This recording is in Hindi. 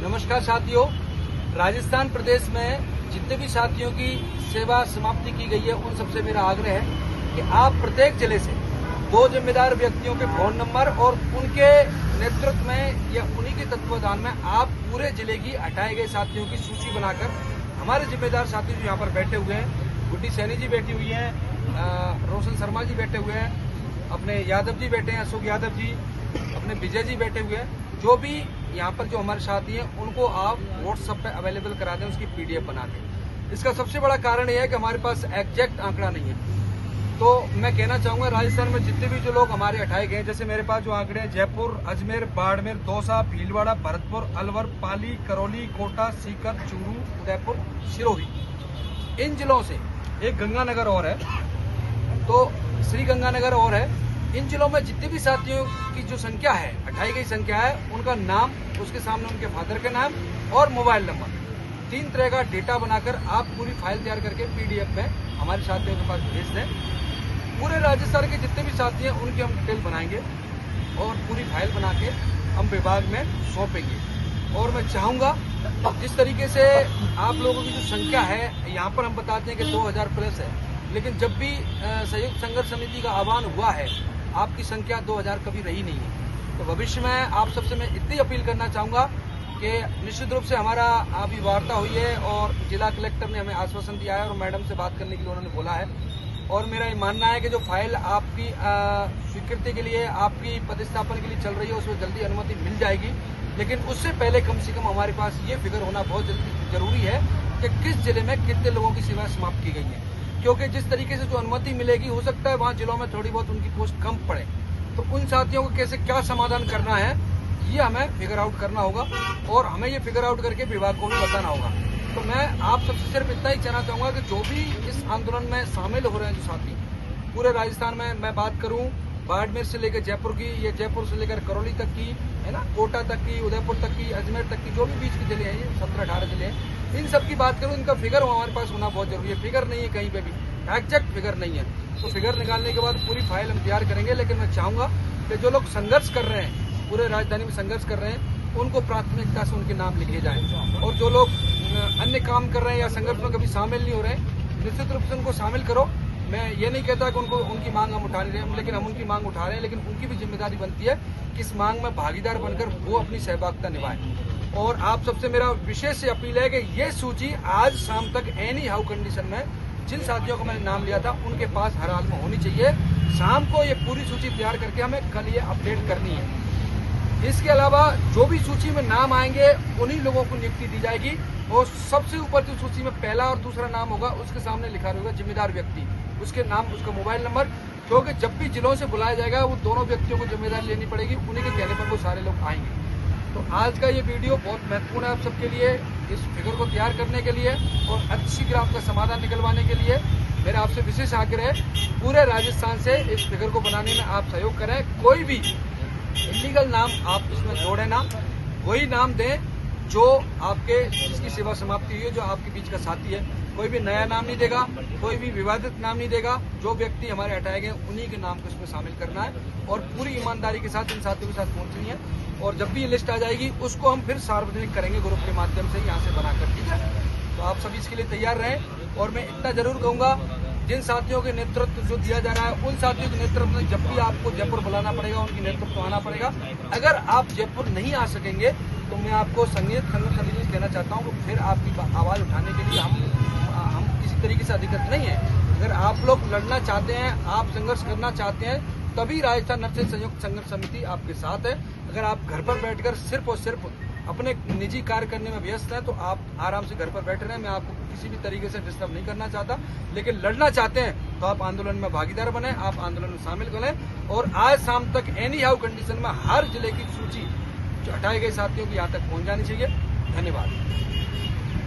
नमस्कार साथियों, राजस्थान प्रदेश में जितने भी साथियों की सेवा समाप्ति की गई है उन सबसे मेरा आग्रह है कि आप प्रत्येक जिले से 2 जिम्मेदार व्यक्तियों के फोन नंबर और उनके नेतृत्व में या उन्हीं के तत्वाधान में आप पूरे जिले की हटाए गए साथियों की सूची बनाकर हमारे जिम्मेदार साथी जो यहाँ पर बैठे हुए हैं, गुड्डी सैनी जी बैठी हुई हैं, रोशन शर्मा जी बैठे हुए हैं, अपने यादव जी बैठे हैं, अशोक यादव जी, अपने विजय जी बैठे हुए हैं, जो भी यहाँ पर जो हमारे साथी हैं उनको आप व्हाट्सएप पे अवेलेबल करा दें, उसकी पीडीएफ बना दें। इसका सबसे बड़ा कारण यह है कि हमारे पास एग्जैक्ट आंकड़ा नहीं है। तो मैं कहना चाहूंगा राजस्थान में जितने भी जो लोग हमारे हटाए गए, जैसे मेरे पास जो आंकड़े हैं, जयपुर, अजमेर, बाड़मेर, दौसा, भीलवाड़ा, भरतपुर, अलवर, पाली, करौली, कोटा, सीकर, चूरू, उदयपुर, सिरोही, इन जिलों से एक गंगानगर और है, तो श्री गंगानगर और है। इन जिलों में जितने भी साथियों की जो संख्या है, हटाई गई संख्या है, उनका नाम, उसके सामने उनके फादर के नाम और मोबाइल नंबर, 3 तरह का डेटा बनाकर आप पूरी फाइल तैयार करके पीडीएफ में हमारे साथियों के पास भेज दें। पूरे राजस्थान के जितने भी साथी हैं उनकी हम डिटेल बनाएंगे और पूरी फाइल बना के हम विभाग में सौंपेंगे। और मैं चाहूँगा जिस तरीके से आप लोगों की जो संख्या है, यहाँ पर हम बताते हैं कि 2000 प्लस है, लेकिन जब भी संयुक्त संघर्ष समिति का आह्वान हुआ है, आपकी संख्या 2000 कभी रही नहीं है। तो भविष्य में आप सबसे मैं इतनी अपील करना चाहूँगा कि निश्चित रूप से हमारा अभी वार्ता हुई है और जिला कलेक्टर ने हमें आश्वासन दिया है और मैडम से बात करने के लिए उन्होंने बोला है। और मेरा ये मानना है कि जो फाइल आपकी स्वीकृति के लिए, आपकी पदस्थापन के लिए चल रही है, उसमें जल्दी अनुमति मिल जाएगी। लेकिन उससे पहले कम से कम हमारे पास ये फिगर होना बहुत जरूरी है कि किस जिले में कितने लोगों की सेवाएं समाप्त की गई है, क्योंकि जिस तरीके से जो अनुमति मिलेगी, हो सकता है वहाँ जिलों में थोड़ी बहुत उनकी पोस्ट कम पड़े। तो उन साथियों को कैसे क्या समाधान करना है, ये हमें फिगर आउट करना होगा और हमें ये फिगर आउट करके विभाग को भी बताना होगा। तो मैं आप सबसे सिर्फ इतना ही कहना चाहूँगा कि जो भी इस आंदोलन में शामिल हो रहे हैं जो साथी, पूरे राजस्थान में मैं बात करूँ, बाड़मेर से लेकर जयपुर की, या जयपुर से लेकर करौली तक की, है ना, कोटा तक की, उदयपुर तक की, अजमेर तक की, जो भी बीच के जिले हैं, ये 17-18 जिले हैं, इन सब की बात करूँ, इनका फिगर हमारे पास होना बहुत जरूरी है। फिगर नहीं है कहीं पे भी, एग्जैक्ट फिगर नहीं है। तो फिगर निकालने के बाद पूरी फाइल हम तैयार करेंगे। लेकिन मैं चाहूँगा कि जो लोग संघर्ष कर रहे हैं, पूरे राजधानी में संघर्ष कर रहे हैं, उनको प्राथमिकता से उनके नाम लिखे जाएं। और जो लोग अन्य काम कर रहे हैं या संघर्ष में कभी शामिल नहीं हो रहे हैं, निश्चित रूप से उनको शामिल करो। मैं ये नहीं कहता कि उनकी मांग हम उठा रहे हैं, लेकिन हम उनकी मांग उठा रहे हैं, लेकिन उनकी भी जिम्मेदारी बनती है कि इस मांग में भागीदार बनकर वो अपनी सहभागिता निभाएं। और आप सबसे मेरा विशेष से अपील है कि ये सूची आज शाम तक एनी हाउ कंडीशन में जिन साथियों को मैंने नाम लिया था उनके पास हर हाल में होनी चाहिए। शाम को ये पूरी सूची तैयार करके हमें कल ये अपडेट करनी है। इसके अलावा जो भी सूची में नाम आएंगे उन्हीं लोगों को नियुक्ति दी जाएगी और सबसे ऊपर जो सूची में पहला और दूसरा नाम होगा उसके सामने लिखा रहेगा जिम्मेदार व्यक्ति, उसके नाम, उसका मोबाइल नंबर, क्योंकि जब भी जिलों से बुलाया जाएगा वो दोनों व्यक्तियों को जिम्मेदारी लेनी पड़ेगी, उन्हीं के कहने पर वो सारे लोग आएंगे। तो आज का ये वीडियो बहुत महत्वपूर्ण है आप सबके लिए, इस फिगर को तैयार करने के लिए और अतिशीघ्र आपका समाधान निकलवाने के लिए मेरा आपसे विशेष आग्रह है, पूरे राजस्थान से इस फिगर को बनाने में आप सहयोग करें। कोई भी इलीगल नाम आप इसमें जोड़े ना, वही नाम दें जो आपके, जिसकी सेवा समाप्ति हुई है, जो आपके बीच का साथी है। कोई भी नया नाम नहीं देगा, कोई भी विवादित नाम नहीं देगा। जो व्यक्ति हमारे हटाए गए उन्हीं के नाम को इसमें शामिल करना है और पूरी ईमानदारी के साथ इन साथियों के साथ पहुंचनी है। और जब भी ये लिस्ट आ जाएगी उसको हम फिर सार्वजनिक करेंगे ग्रुप के माध्यम से, यहाँ से बनाकर, ठीक है। तो आप सभी इसके लिए तैयार रहें। और मैं इतना जरूर कहूँगा, जिन साथियों के नेतृत्व जो दिया जा रहा है, उन साथियों के नेतृत्व में जब भी आपको जयपुर बुलाना पड़ेगा, उनकी नेतृत्व आना पड़ेगा। अगर आप जयपुर नहीं आ सकेंगे तो मैं आपको संघर्ष समिति से कहना चाहता हूँ कि फिर आपकी आवाज़ उठाने के लिए हम किसी तरीके से अधिकृत नहीं है। अगर आप लोग लड़ना चाहते हैं, आप संघर्ष करना चाहते हैं, तभी राजस्थान नक्सल संयुक्त संघर्ष समिति आपके साथ है। अगर आप घर पर बैठकर सिर्फ और सिर्फ अपने निजी कार्य करने में व्यस्त हैं तो आप आराम से घर पर बैठे रहें। मैं आपको किसी भी तरीके से डिस्टर्ब नहीं करना चाहता, लेकिन लड़ना चाहते हैं तो आप आंदोलन में भागीदार बने, आप आंदोलन में शामिल करें। और आज शाम तक एनी हाउ कंडीशन में हर जिले की सूची जो हटाए गए साथियों की यहाँ तक पहुँच जानी चाहिए। धन्यवाद।